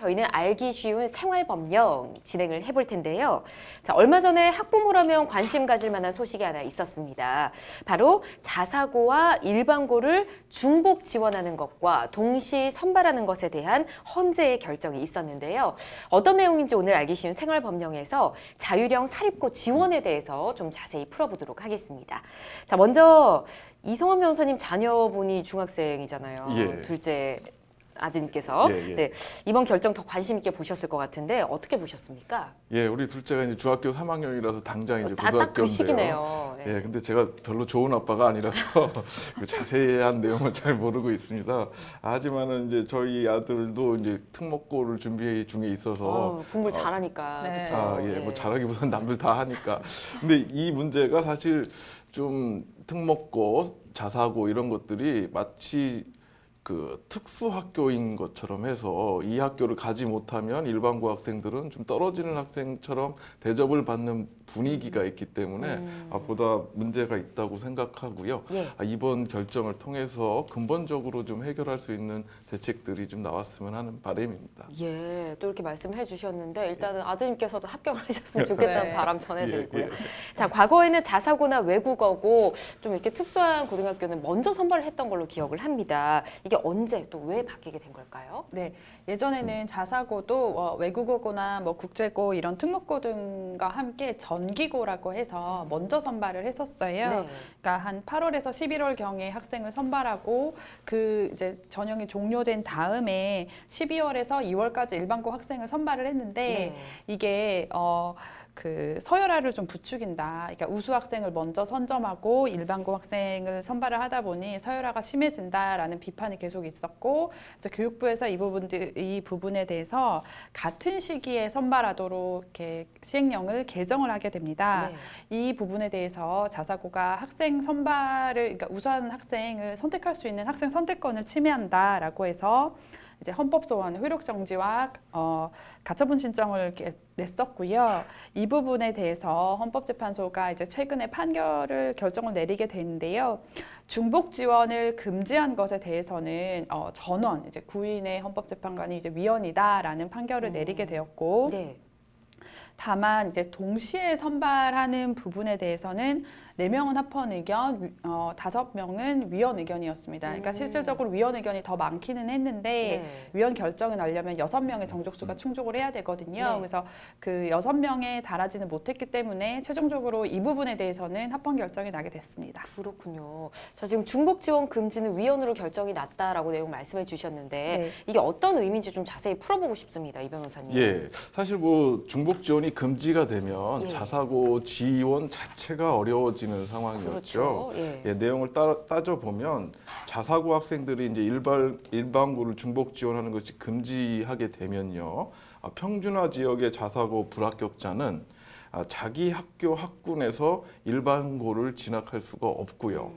저희는 알기 쉬운 생활법령 진행을 해볼 텐데요. 자, 얼마 전에 학부모라면 관심 가질 만한 소식이 하나 있었습니다. 바로 자사고와 일반고를 중복 지원하는 것과 동시 선발하는 것에 대한 헌재의 결정이 있었는데요. 어떤 내용인지 오늘 알기 쉬운 생활법령에서 자율형 사립고 지원에 대해서 좀 자세히 풀어보도록 하겠습니다. 자, 먼저 이성원 변호사님 자녀분이 중학생이잖아요. 예. 둘째 아드님께서 예, 예. 네, 이번 결정 더 관심 있게 보셨을 것 같은데 어떻게 보셨습니까? 예, 우리 둘째가 이제 중학교 3학년이라서 당장 이제 다 딱 그 고등학교인데요. 시기네요. 네. 예, 근데 제가 별로 좋은 아빠가 아니라서 그 자세한 내용은 잘 모르고 있습니다. 하지만은 이제 저희 아들도 이제 특목고를 준비 중에 있어서 공부를 잘하니까 네. 그렇죠. 예, 뭐 잘하기보다는 남들 다 하니까. 근데 이 문제가 사실 좀 특목고, 자사고 이런 것들이 마치 그 특수학교인 것처럼 해서 이 학교를 가지 못하면 일반고 학생들은 좀 떨어지는 학생처럼 대접을 받는 분위기가 있기 때문에 보다 문제가 있다고 생각하고요. 예. 이번 결정을 통해서 근본적으로 좀 해결할 수 있는 대책들이 좀 나왔으면 하는 바람입니다. 예, 또 이렇게 말씀해 주셨는데 일단은 아드님께서도 합격을 하셨으면 좋겠다는 네. 바람 전해드리고요. 예, 예. 자, 과거에는 자사고나 외국어고 좀 이렇게 특수한 고등학교는 먼저 선발을 했던 걸로 기억을 합니다. 이게 언제 또 왜 바뀌게 된 걸까요? 네, 예전에는 자사고도 외국어고나 뭐 국제고 이런 특목고 등과 함께 전기고라고 해서 먼저 선발을 했었어요. 네. 그러니까 한 8월에서 11월 경에 학생을 선발하고 그 이제 전형이 종료된 다음에 12월에서 2월까지 일반고 학생을 선발을 했는데 네. 이게 그 서열화를 좀 부추긴다. 그러니까 우수 학생을 먼저 선점하고 일반고 학생을 선발을 하다 보니 서열화가 심해진다라는 비판이 계속 있었고, 그래서 교육부에서 이 부분에 대해서 같은 시기에 선발하도록 이렇게 시행령을 개정을 하게 됩니다. 네. 이 부분에 대해서 자사고가 학생 선발을, 그러니까 우수한 학생을 선택할 수 있는 학생 선택권을 침해한다라고 해서 이제 헌법소원 효력 정지와 가처분 신청을 이렇게 냈었고요. 이 부분에 대해서 헌법재판소가 이제 최근에 결정을 내리게 됐는데요. 중복 지원을 금지한 것에 대해서는 전원 이제 구인의 헌법재판관이 이제 위헌이다라는 판결을 내리게 되었고. 네. 다만 이제 동시에 선발하는 부분에 대해서는 4명은 합헌 의견, 5명은 위헌 의견이었습니다. 그러니까 실질적으로 위헌 의견이 더 많기는 했는데 네. 위헌 결정이 나려면 6명의 정족수가 충족을 해야 되거든요. 네. 그래서 그 6명에 달하지는 못했기 때문에 최종적으로 이 부분에 대해서는 합헌 결정이 나게 됐습니다. 그렇군요. 자, 지금 중복 지원 금지는 위헌으로 결정이 났다라고 내용 말씀해 주셨는데 네. 이게 어떤 의미인지 좀 자세히 풀어보고 싶습니다. 이 변호사님. 예, 사실 뭐 중복 지원이 금지가 되면 예. 자사고 지원 자체가 어려워지는 상황이었죠. 그렇죠. 예. 예, 내용을 따져보면 자사고 학생들이 이제 일반고를 중복 지원하는 것이 금지하게 되면요. 평준화 지역의 자사고 불합격자는 자기 학교 학군에서 일반고를 진학할 수가 없고요.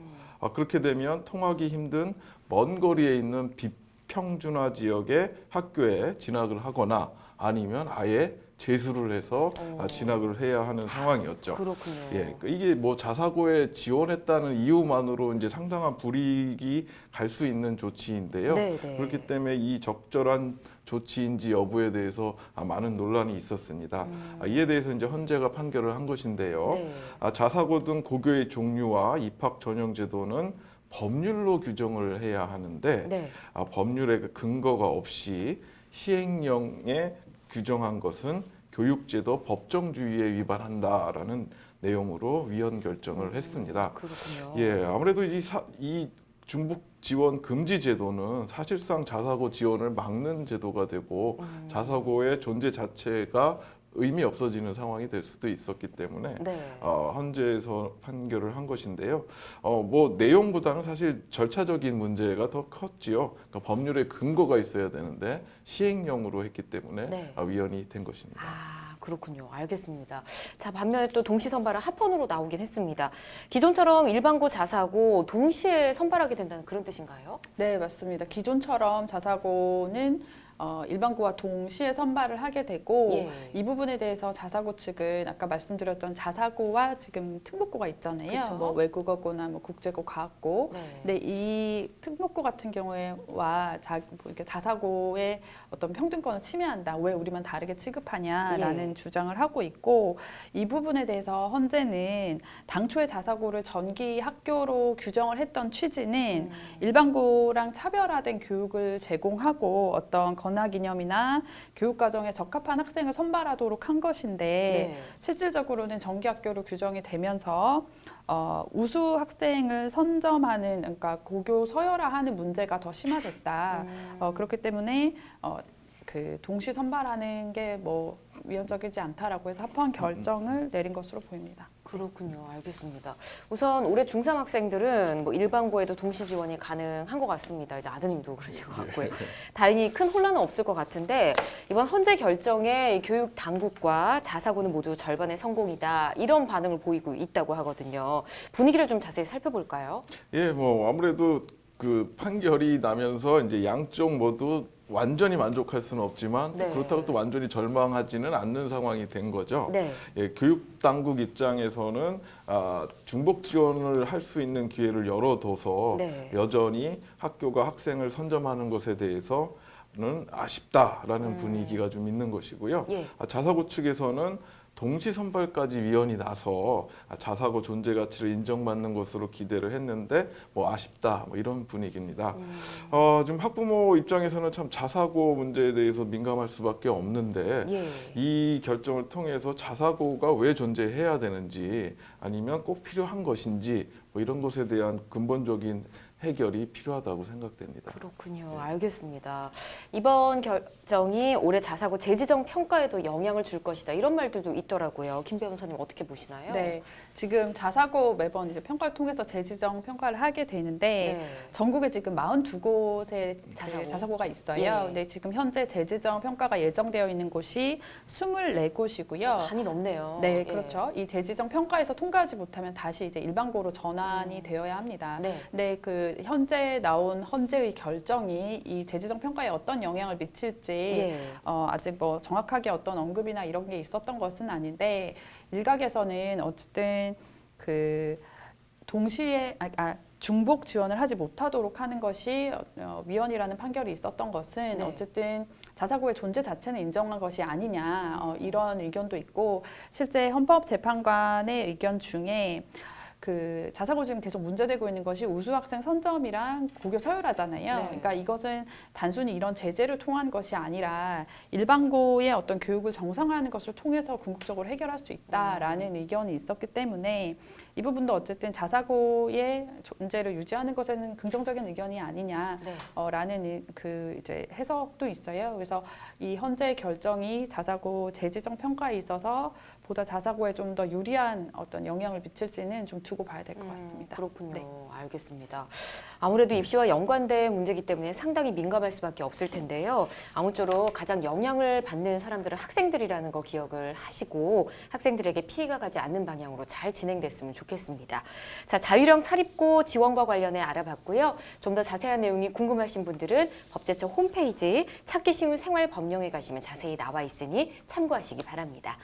그렇게 되면 통하기 힘든 먼 거리에 있는 비평준화 지역의 학교에 진학을 하거나 아니면 아예 재수를 해서 진학을 해야 하는 상황이었죠. 그렇군요. 예, 이게 뭐 자사고에 지원했다는 이유만으로 이제 상당한 불이익이 갈 수 있는 조치인데요. 네, 네. 그렇기 때문에 이 적절한 조치인지 여부에 대해서 많은 논란이 있었습니다. 이에 대해서 이제 헌재가 판결을 한 것인데요. 네. 자사고 등 고교의 종류와 입학 전형 제도는 법률로 규정을 해야 하는데 네. 법률의 그 근거가 없이 시행령에 규정한 것은 교육제도 법정주의에 위반한다라는 내용으로 위헌 결정을 했습니다. 그렇군요. 예, 아무래도 이 중복 지원 금지 제도는 사실상 자사고 지원을 막는 제도가 되고 자사고의 존재 자체가 의미 없어지는 상황이 될 수도 있었기 때문에 네. 헌재에서 판결을 한 것인데요. 뭐 내용보다는 사실 절차적인 문제가 더 컸지요. 그러니까 법률에 근거가 있어야 되는데 시행령으로 했기 때문에 네. 위헌이 된 것입니다. 그렇군요. 알겠습니다. 자, 반면에 또 동시 선발은 합헌으로 나오긴 했습니다. 기존처럼 일반고, 자사고 동시에 선발하게 된다는 그런 뜻인가요? 네, 맞습니다. 기존처럼 자사고는 일반고와 동시에 선발을 하게 되고 예. 이 부분에 대해서 자사고 측은 아까 말씀드렸던 자사고와 지금 특목고가 있잖아요. 그쵸. 뭐 외국어고나 뭐 국제고, 과학고. 네. 근데 이 특목고 같은 경우에와 이렇게 자사고의 어떤 평등권을 침해한다. 왜 우리만 다르게 취급하냐라는 예. 주장을 하고 있고 이 부분에 대해서 헌재는 당초에 자사고를 전기 학교로 규정을 했던 취지는 일반고랑 차별화된 교육을 제공하고 어떤 권학 이념이나 교육 과정에 적합한 학생을 선발하도록 한 것인데 네. 실질적으로는 정기학교로 규정이 되면서 우수 학생을 선점하는 그러니까 고교 서열화하는 문제가 더 심화됐다. 그렇기 때문에 그 동시 선발하는 게 뭐 위헌적이지 않다라고 해서 합헌 결정을 내린 것으로 보입니다. 그렇군요. 알겠습니다. 우선 올해 중3 학생들은 뭐 일반고에도 동시 지원이 가능한 것 같습니다. 이제 아드님도 그러실 것 같고요. 다행히 큰 혼란은 없을 것 같은데 이번 헌재 결정에 교육 당국과 자사고는 모두 절반의 성공이다. 이런 반응을 보이고 있다고 하거든요. 분위기를 좀 자세히 살펴볼까요? 예, 뭐 아무래도 그 판결이 나면서 이제 양쪽 모두 완전히 만족할 수는 없지만 네. 그렇다고 또 완전히 절망하지는 않는 상황이 된 거죠. 네. 예, 교육 당국 입장에서는 중복 지원을 할 수 있는 기회를 열어둬서 네. 여전히 학교가 학생을 선점하는 것에 대해서는 아쉽다라는 분위기가 좀 있는 것이고요. 예. 자사고 측에서는 동시 선발까지 위원이 나서 자사고 존재 가치를 인정받는 것으로 기대를 했는데 뭐 아쉽다 뭐 이런 분위기입니다. 지금 학부모 입장에서는 참 자사고 문제에 대해서 민감할 수밖에 없는데 예. 이 결정을 통해서 자사고가 왜 존재해야 되는지 아니면 꼭 필요한 것인지 뭐 이런 것에 대한 근본적인 해결이 필요하다고 생각됩니다. 그렇군요. 알겠습니다. 이번 결정이 올해 자사고 재지정 평가에도 영향을 줄 것이다. 이런 말들도 있더라고요. 김 변호사님 어떻게 보시나요? 네, 지금 자사고 매번 이제 평가를 통해서 재지정 평가를 하게 되는데 네. 전국에 지금 42곳의 자사고. 자사고가 있어요. 예. 근데 지금 현재 재지정 평가가 예정되어 있는 곳이 24곳이고요. 반이 넘네요. 네, 예. 그렇죠. 이 재지정 평가에서 통과하지 못하면 다시 이제 일반고로 전환이 되어야 합니다. 네. 근데 그 현재 나온 헌재의 결정이 이 재지정 평가에 어떤 영향을 미칠지 예. 아직 뭐 정확하게 어떤 언급이나 이런 게 있었던 것은 아닌데 일각에서는 어쨌든 그 동시에 중복 지원을 하지 못하도록 하는 것이 위헌이라는 판결이 있었던 것은 네. 어쨌든 자사고의 존재 자체는 인정한 것이 아니냐 이런 의견도 있고 실제 헌법재판관의 의견 중에 그 자사고 지금 계속 문제되고 있는 것이 우수 학생 선점이랑 고교 서열화잖아요. 네. 그러니까 이것은 단순히 이런 제재를 통한 것이 아니라 일반고의 어떤 교육을 정상화하는 것을 통해서 궁극적으로 해결할 수 있다라는 의견이 있었기 때문에 이 부분도 어쨌든 자사고의 존재를 유지하는 것에는 긍정적인 의견이 아니냐. 네. 라는 그 이제 해석도 있어요. 그래서 이 헌재 결정이 자사고 재지정 평가에 있어서 보다 자사고에 좀 더 유리한 어떤 영향을 미칠지는 좀 두고 봐야 될 것 같습니다. 그렇군요. 네. 알겠습니다. 아무래도 입시와 연관된 문제이기 때문에 상당히 민감할 수밖에 없을 텐데요. 아무쪼록 가장 영향을 받는 사람들은 학생들이라는 거 기억을 하시고 학생들에게 피해가 가지 않는 방향으로 잘 진행됐으면 좋겠습니다. 자, 자율형 사립고 지원과 관련해 알아봤고요. 좀 더 자세한 내용이 궁금하신 분들은 법제처 홈페이지 찾기 쉬운 생활법령에 가시면 자세히 나와 있으니 참고하시기 바랍니다.